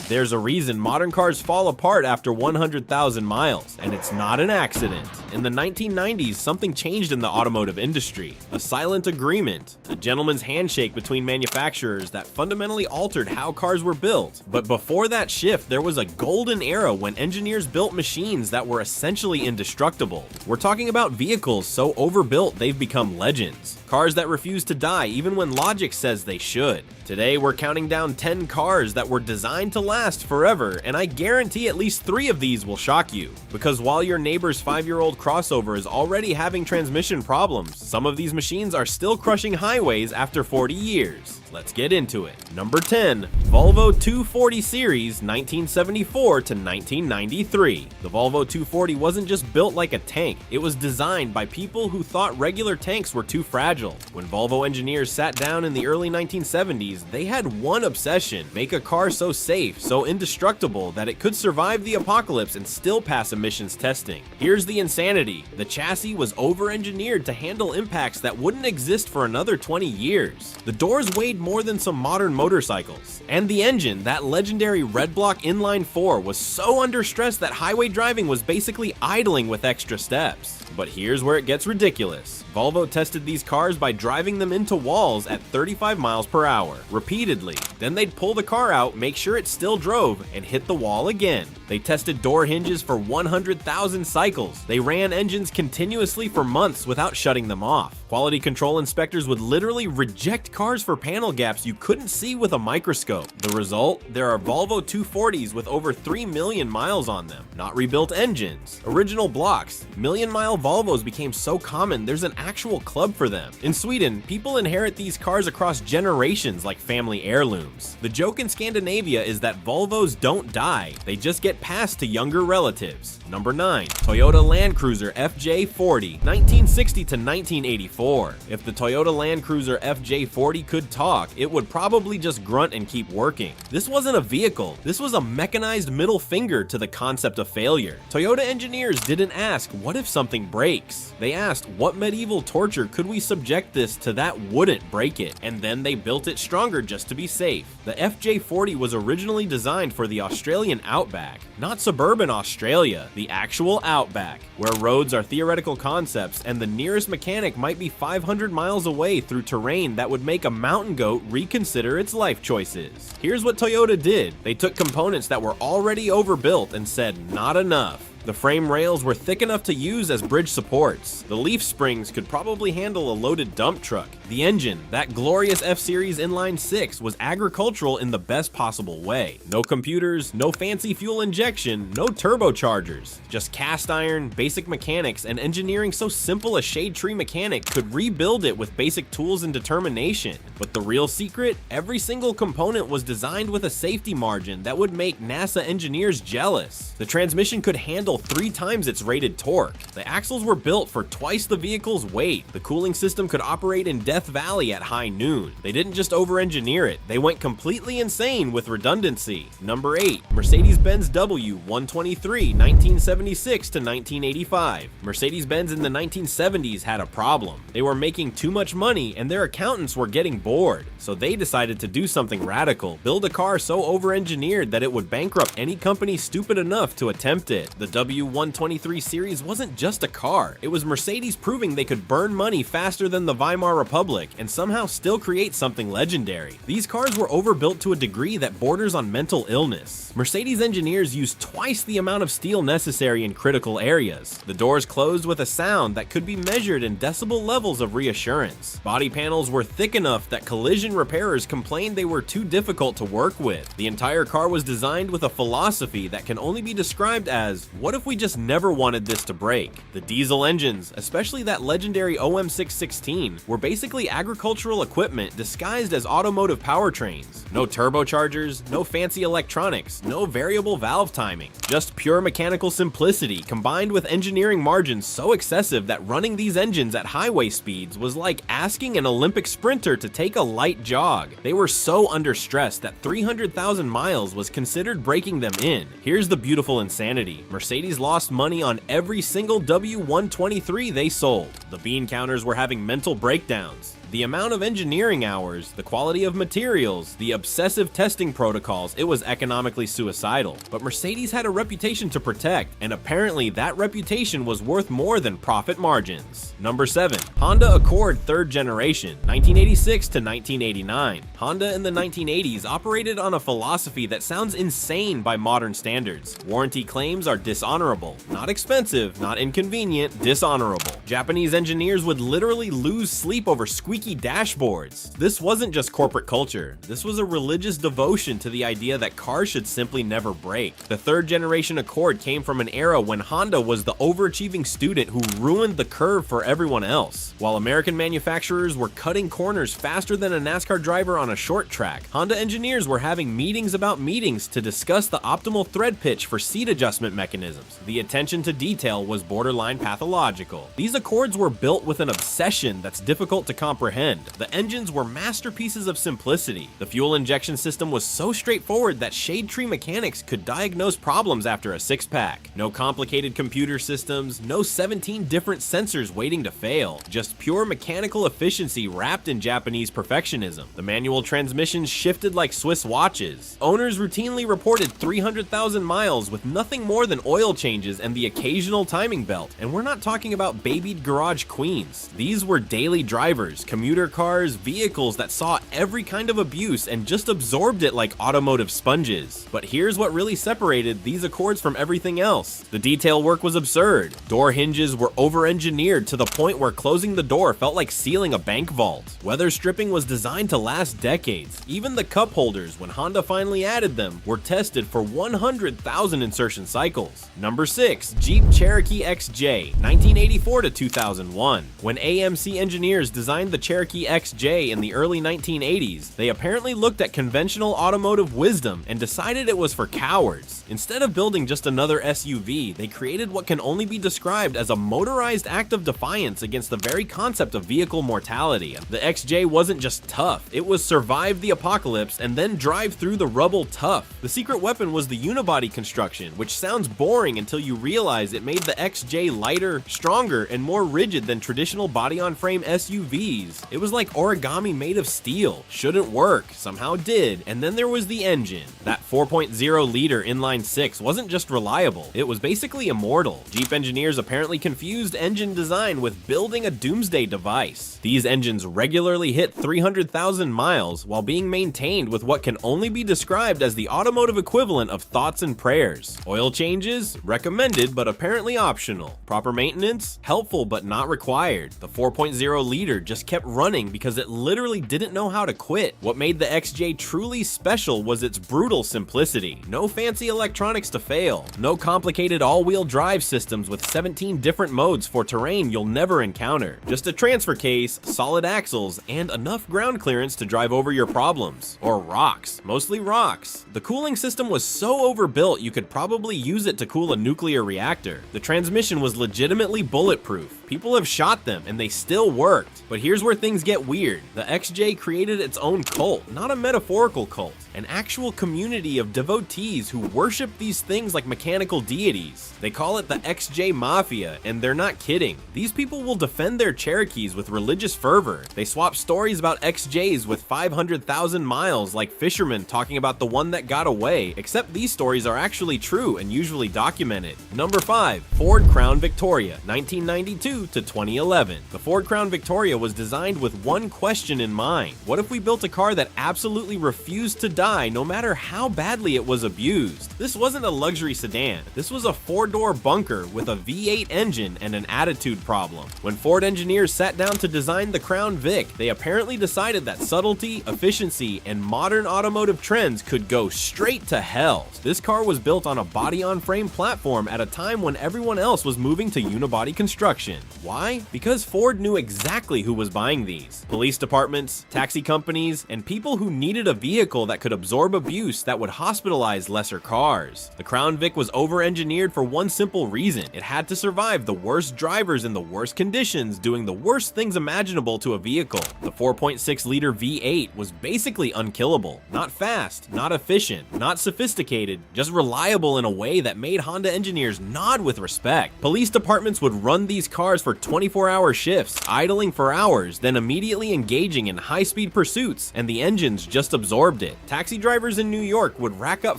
There's a reason modern cars fall apart after 100,000 miles, and it's not an accident. In the 1990s, something changed in the automotive industry. A silent agreement, a gentleman's handshake between manufacturers that fundamentally altered how cars were built. But before that shift, there was a golden era when engineers built machines that were essentially indestructible. We're talking about vehicles so overbuilt they've become legends. Cars that refuse to die even when logic says they should. Today, we're counting down 10 cars that were designed to last forever, and I guarantee at least 3 of these will shock you. Because while your neighbor's 5-year-old crossover is already having transmission problems, some of these machines are still crushing highways after 40 years. Let's get into it. Number 10, Volvo 240 series 1974 to 1993. The Volvo 240 wasn't just built like a tank, it was designed by people who thought regular tanks were too fragile. When Volvo engineers sat down in the early 1970s, they had one obsession: make a car so safe, so indestructible that it could survive the apocalypse and still pass emissions testing. Here's the insanity: the chassis was over-engineered to handle impacts that wouldn't exist for another 20 years. The doors weighed more than some modern motorcycles. And the engine, that legendary red block inline 4, was so under stress that highway driving was basically idling with extra steps. But here's where it gets ridiculous. Volvo tested these cars by driving them into walls at 35 miles per hour, repeatedly. Then they'd pull the car out, make sure it still drove, and hit the wall again. They tested door hinges for 100,000 cycles. They ran engines continuously for months without shutting them off. Quality control inspectors would literally reject cars for panel gaps you couldn't see with a microscope. The result? There are Volvo 240s with over 3 million miles on them. Not rebuilt engines. Original blocks. Million-mile Volvos became so common, there's an actual club for them. In Sweden, people inherit these cars across generations like family heirlooms. The joke in Scandinavia is that Volvos don't die, they just get passed to younger relatives. Number 9, Toyota Land Cruiser FJ40, 1960 to 1984. If the Toyota Land Cruiser FJ40 could talk, it would probably just grunt and keep working. This wasn't a vehicle, this was a mechanized middle finger to the concept of failure. Toyota engineers didn't ask, what if something breaks? They asked, what medieval torture could we subject this to that wouldn't break it? And then they built it stronger just to be safe. The FJ40 was originally designed for the Australian outback, not suburban Australia, the actual outback, where roads are theoretical concepts and the nearest mechanic might be 500 miles away through terrain that would make a mountain goat reconsider its life choices. Here's what Toyota did. They took components that were already overbuilt and said, not enough. The frame rails were thick enough to use as bridge supports. The leaf springs could probably handle a loaded dump truck. The engine, that glorious F-Series inline 6, was agricultural in the best possible way. No computers, no fancy fuel injection, no turbochargers. Just cast iron, basic mechanics, and engineering so simple a shade tree mechanic could rebuild it with basic tools and determination. But the real secret? Every single component was designed with a safety margin that would make NASA engineers jealous. The transmission could handle 3 times its rated torque. The axles were built for twice the vehicle's weight. The cooling system could operate in Death Valley at high noon. They didn't just over-engineer it, they went completely insane with redundancy. Number 8, Mercedes-Benz W123, 1976 to 1985. Mercedes-Benz in the 1970s had a problem. They were making too much money and their accountants were getting bored. So they decided to do something radical, build a car so over-engineered that it would bankrupt any company stupid enough to attempt it. The W123 series wasn't just a car, it was Mercedes proving they could burn money faster than the Weimar Republic and somehow still create something legendary. These cars were overbuilt to a degree that borders on mental illness. Mercedes engineers used twice the amount of steel necessary in critical areas. The doors closed with a sound that could be measured in decibel levels of reassurance. Body panels were thick enough that collision repairers complained they were too difficult to work with. The entire car was designed with a philosophy that can only be described as, what if we just never wanted this to break? The diesel engines, especially that legendary OM616, were basically agricultural equipment disguised as automotive powertrains. No turbochargers, no fancy electronics, no variable valve timing. Just pure mechanical simplicity combined with engineering margins so excessive that running these engines at highway speeds was like asking an Olympic sprinter to take a light jog. They were so under stress that 300,000 miles was considered breaking them in. Here's the beautiful insanity. Mercedes lost money on every single W123 they sold. The bean counters were having mental breakdowns. The amount of engineering hours, the quality of materials, the obsessive testing protocols, it was economically suicidal. But Mercedes had a reputation to protect, and apparently that reputation was worth more than profit margins. Number 7. Honda Accord 3rd generation, 1986 to 1989. Honda in the 1980s operated on a philosophy that sounds insane by modern standards. Warranty claims are dishonorable. Not expensive, not inconvenient, dishonorable. Japanese engineers would literally lose sleep over squeaky dashboards. This wasn't just corporate culture. This was a religious devotion to the idea that cars should simply never break. The 3rd generation Accord came from an era when Honda was the overachieving student who ruined the curve for everyone else. While American manufacturers were cutting corners faster than a NASCAR driver on a short track, Honda engineers were having meetings about meetings to discuss the optimal thread pitch for seat adjustment mechanisms. The attention to detail was borderline pathological. These Accords were built with an obsession that's difficult to comprehend. The engines were masterpieces of simplicity. The fuel injection system was so straightforward that shade tree mechanics could diagnose problems after a six-pack. No complicated computer systems, no 17 different sensors waiting to fail, just pure mechanical efficiency wrapped in Japanese perfectionism. The manual transmissions shifted like Swiss watches. Owners routinely reported 300,000 miles with nothing more than oil changes and the occasional timing belt, and we're not talking about babied garage queens. These were daily drivers, commuter cars, vehicles that saw every kind of abuse and just absorbed it like automotive sponges. But here's what really separated these Accords from everything else. The detail work was absurd. Door hinges were over-engineered to the point where closing the door felt like sealing a bank vault. Weather stripping was designed to last decades. Even the cup holders, when Honda finally added them, were tested for 100,000 insertion cycles. Number 6. Jeep Cherokee XJ, 1984 to 2001. When AMC engineers designed the Cherokee XJ in the early 1980s, they apparently looked at conventional automotive wisdom and decided it was for cowards. Instead of building just another SUV, they created what can only be described as a motorized act of defiance against the very concept of vehicle mortality. The XJ wasn't just tough, it was survive the apocalypse and then drive through the rubble tough. The secret weapon was the unibody construction, which sounds boring until you realize it made the XJ lighter, stronger, and more rigid than traditional body-on-frame SUVs. It was like origami made of steel. Shouldn't work, somehow did. And then there was the engine. That 4.0-liter inline-six wasn't just reliable, it was basically immortal. Jeep engineers apparently confused engine design with building a doomsday device. These engines regularly hit 300,000 miles while being maintained with what can only be described as the automotive equivalent of thoughts and prayers. Oil changes? Recommended but apparently optional. Proper maintenance? Helpful but not required. The 4.0-liter just kept running because it literally didn't know how to quit. What made the XJ truly special was its brutal simplicity. No fancy electronics to fail. No complicated all-wheel drive systems with 17 different modes for terrain you'll never encounter. Just a transfer case, solid axles, and enough ground clearance to drive over your problems. Or rocks. Mostly rocks. The cooling system was so overbuilt you could probably use it to cool a nuclear reactor. The transmission was legitimately bulletproof. People have shot them and they still worked. But here's where things get weird. The XJ created its own cult, not a metaphorical cult. An actual community of devotees who worship these things like mechanical deities. They call it the XJ Mafia, and they're not kidding. These people will defend their Cherokees with religious fervor. They swap stories about XJs with 500,000 miles like fishermen talking about the one that got away, except these stories are actually true and usually documented. Number 5. Ford Crown Victoria, 1992 to 2011. The Ford Crown Victoria was designed with one question in mind. What if we built a car that absolutely refused to die no matter how badly it was abused? This wasn't a luxury sedan. This was a four-door bunker with a V8 engine and an attitude problem. When Ford engineers sat down to design the Crown Vic, they apparently decided that subtlety, efficiency, and modern automotive trends could go straight to hell. This car was built on a body-on-frame platform at a time when everyone else was moving to unibody construction. Why? Because Ford knew exactly who was buying these. Police departments, taxi companies, and people who needed a vehicle that could absorb abuse that would hospitalize lesser cars. The Crown Vic was over-engineered for one simple reason. It had to survive the worst drivers in the worst conditions, doing the worst things imaginable to a vehicle. The 4.6-liter V8 was basically unkillable. Not fast, not efficient, not sophisticated, just reliable in a way that made Honda engineers nod with respect. Police departments would run these cars cars for 24-hour shifts, idling for hours, then immediately engaging in high-speed pursuits, and the engines just absorbed it. Taxi drivers in New York would rack up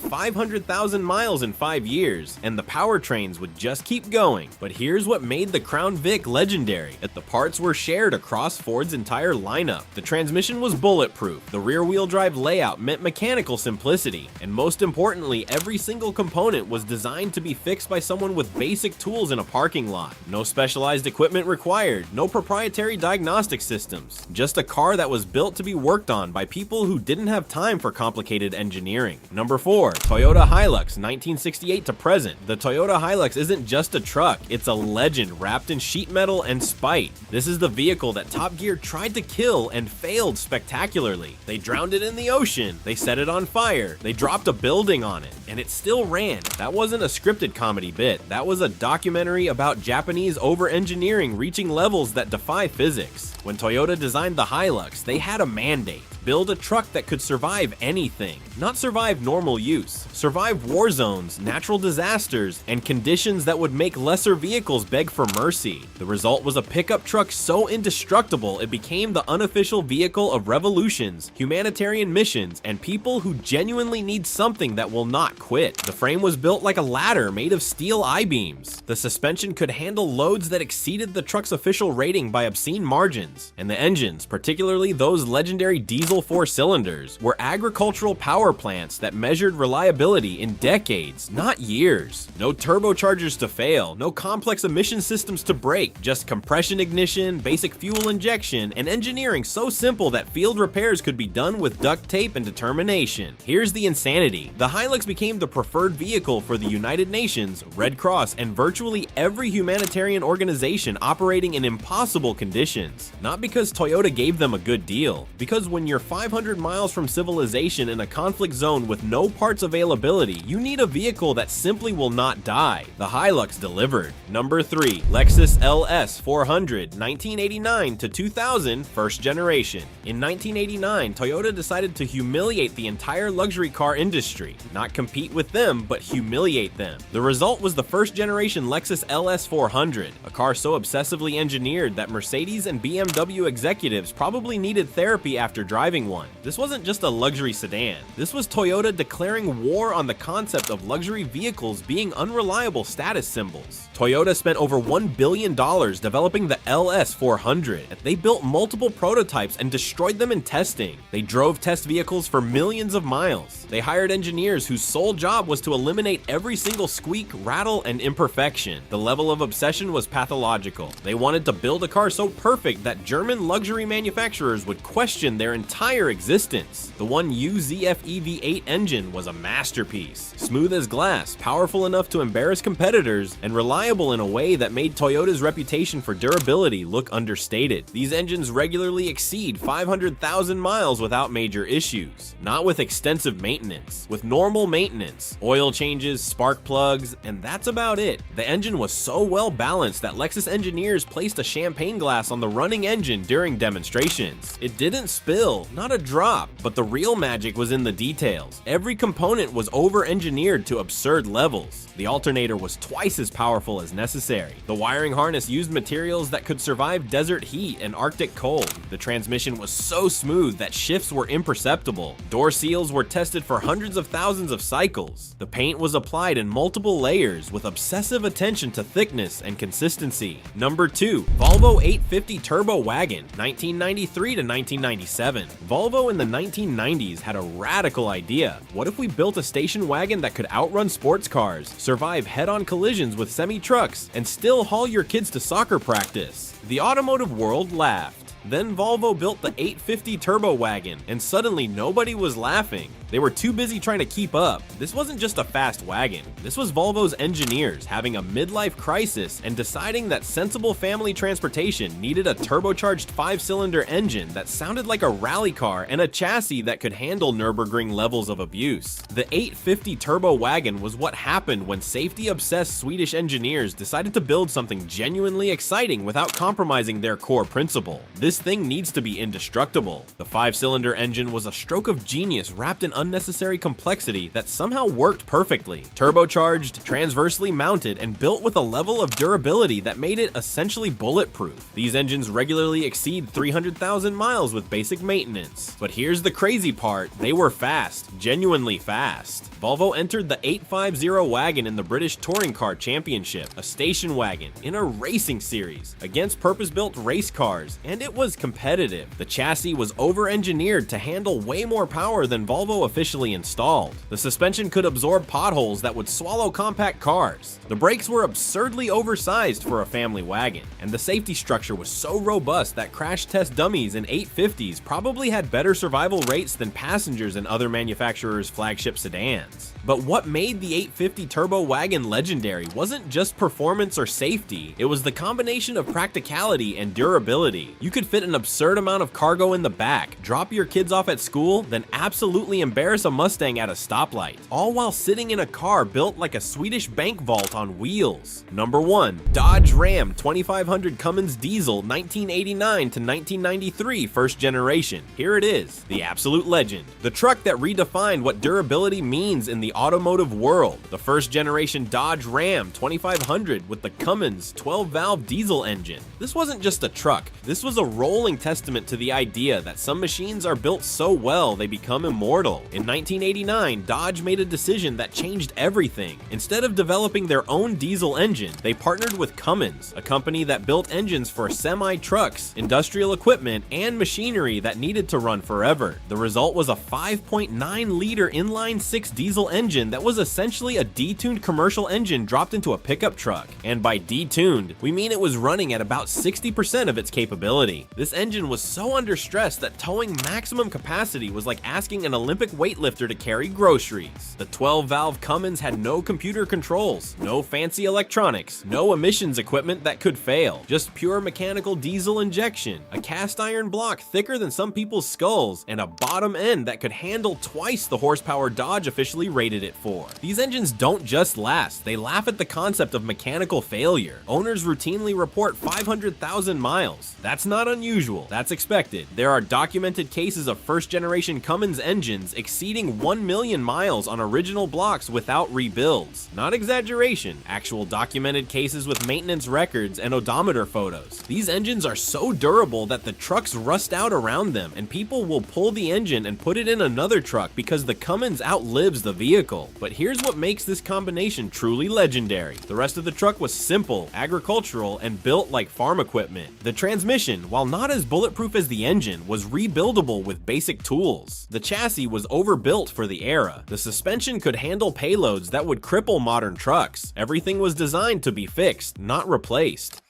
500,000 miles in 5 years, and the powertrains would just keep going. But here's what made the Crown Vic legendary: that the parts were shared across Ford's entire lineup. The transmission was bulletproof, the rear-wheel drive layout meant mechanical simplicity, and most importantly, every single component was designed to be fixed by someone with basic tools in a parking lot. No specialized equipment required, no proprietary diagnostic systems, just a car that was built to be worked on by people who didn't have time for complicated engineering. Number 4. Toyota Hilux, 1968 to present. The Toyota Hilux isn't just a truck, it's a legend wrapped in sheet metal and spite. This is the vehicle that Top Gear tried to kill and failed spectacularly. They drowned it in the ocean, they set it on fire, they dropped a building on it, and it still ran. That wasn't a scripted comedy bit, that was a documentary about Japanese over-engineering reaching levels that defy physics. When Toyota designed the Hilux, they had a mandate: build a truck that could survive anything. Not survive normal use, survive war zones, natural disasters, and conditions that would make lesser vehicles beg for mercy. The result was a pickup truck so indestructible it became the unofficial vehicle of revolutions, humanitarian missions, and people who genuinely need something that will not quit. The frame was built like a ladder made of steel I-beams. The suspension could handle loads that exceeded the truck's official rating by obscene margins. And the engines, particularly those legendary diesel 4-cylinders, were agricultural power plants that measured reliability in decades, not years. No turbochargers to fail, no complex emission systems to break, just compression ignition, basic fuel injection, and engineering so simple that field repairs could be done with duct tape and determination. Here's the insanity: the Hilux became the preferred vehicle for the United Nations, Red Cross, and virtually every humanitarian organization operating in impossible conditions. Not because Toyota gave them a good deal, because when you're 500 miles from civilization in a conflict zone with no parts availability, you need a vehicle that simply will not die. The Hilux delivered. Number 3. Lexus LS400, 1989 to 2000, first generation. In 1989, Toyota decided to humiliate the entire luxury car industry. Not compete with them, but humiliate them. The result was the first generation Lexus LS400, a car so obsessively engineered that Mercedes and BMW executives probably needed therapy after driving one. This wasn't just a luxury sedan. This was Toyota declaring war on the concept of luxury vehicles being unreliable status symbols. Toyota spent over $1 billion developing the LS400. They built multiple prototypes and destroyed them in testing. They drove test vehicles for millions of miles. They hired engineers whose sole job was to eliminate every single squeak, rattle, and imperfection. The level of obsession was pathological. They wanted to build a car so perfect that German luxury manufacturers would question their entire existence. The 1UZF EV8 engine was a masterpiece. Smooth as glass, powerful enough to embarrass competitors, and reliable in a way that made Toyota's reputation for durability look understated. These engines regularly exceed 500,000 miles without major issues. Not with extensive maintenance, with normal maintenance, oil changes, spark plugs, and that's about it. The engine was so well balanced that Lexus engineers placed a champagne glass on the running engine during demonstrations. It didn't spill, not a drop, but the real magic was in the details. Every component was over-engineered to absurd levels. The alternator was twice as powerful as necessary. The wiring harness used materials that could survive desert heat and Arctic cold. The transmission was so smooth that shifts were imperceptible. Door seals were tested for hundreds of thousands of cycles. The paint was applied in multiple layers with obsessive attention to thickness and consistency. Number 2. Volvo 850 Turbo Wagon, 1993 to 1997. Volvo in the 1990s had a radical idea. What if we built a station wagon that could outrun sports cars, survive head-on collisions with semi-trucks, and still haul your kids to soccer practice? The automotive world laughed. Then Volvo built the 850 Turbo Wagon, and suddenly nobody was laughing. They were too busy trying to keep up. This wasn't just a fast wagon. This was Volvo's engineers having a midlife crisis and deciding that sensible family transportation needed a turbocharged 5-cylinder engine that sounded like a rally car and a chassis that could handle Nürburgring levels of abuse. The 850 Turbo Wagon was what happened when safety-obsessed Swedish engineers decided to build something genuinely exciting without compromise. compromising their core principle. This thing needs to be indestructible. The 5-cylinder engine was a stroke of genius wrapped in unnecessary complexity that somehow worked perfectly. Turbocharged, transversely mounted, and built with a level of durability that made it essentially bulletproof. These engines regularly exceed 300,000 miles with basic maintenance. But here's the crazy part, they were fast, genuinely fast. Volvo entered the 850 Wagon in the British Touring Car Championship, a station wagon, in a racing series, against purpose-built race cars, and it was competitive. The chassis was over-engineered to handle way more power than Volvo officially installed. The suspension could absorb potholes that would swallow compact cars. The brakes were absurdly oversized for a family wagon, and the safety structure was so robust that crash test dummies in 850s probably had better survival rates than passengers in other manufacturers' flagship sedans. But what made the 850 Turbo Wagon legendary wasn't just performance or safety, it was the combination of practicality and durability. You could fit an absurd amount of cargo in the back, drop your kids off at school, then absolutely embarrass a Mustang at a stoplight, all while sitting in a car built like a Swedish bank vault on wheels. Number 1. Dodge Ram 2500 Cummins Diesel 1989 to 1993 first generation. Here it is, the absolute legend. The truck that redefined what durability means in the automotive world. The first generation Dodge Ram 2500 with the Cummins 12-valve diesel engine. This wasn't just a truck, this was a rolling testament to the idea that some machines are built so well they become immortal. In 1989, Dodge made a decision that changed everything. Instead of developing their own diesel engine, they partnered with Cummins, a company that built engines for semi-trucks, industrial equipment, and machinery that needed to run forever. The result was a 5.9-liter inline-six diesel engine that was essentially a detuned commercial engine dropped into a pickup truck. And by detuned, we mean it was running at about 60% of its capability. This engine was so under stress that towing maximum capacity was like asking an Olympic weightlifter to carry groceries. The 12-valve Cummins had no computer controls, no fancy electronics, no emissions equipment that could fail, just pure mechanical diesel injection, a cast iron block thicker than some people's skulls, and a bottom end that could handle twice the horsepower Dodge officially rated it for. These engines don't just last, they laugh at the concept of mechanical failure. Owners routinely report 500,000 miles. That's not unusual, that's expected. There are documented cases of first-generation Cummins engines exceeding 1 million miles on original blocks without rebuilds. Not exaggeration, actual documented cases with maintenance records and odometer photos. These engines are so durable that the trucks rust out around them, and people will pull the engine and put it in another truck because the Cummins outlives the vehicle. But here's what makes this combination truly legendary. The rest of the truck was simple, agricultural, and built like farm equipment. The transmission, while not as bulletproof as the engine, was rebuildable with basic tools. The chassis was overbuilt for the era. The suspension could handle payloads that would cripple modern trucks. Everything was designed to be fixed, not replaced.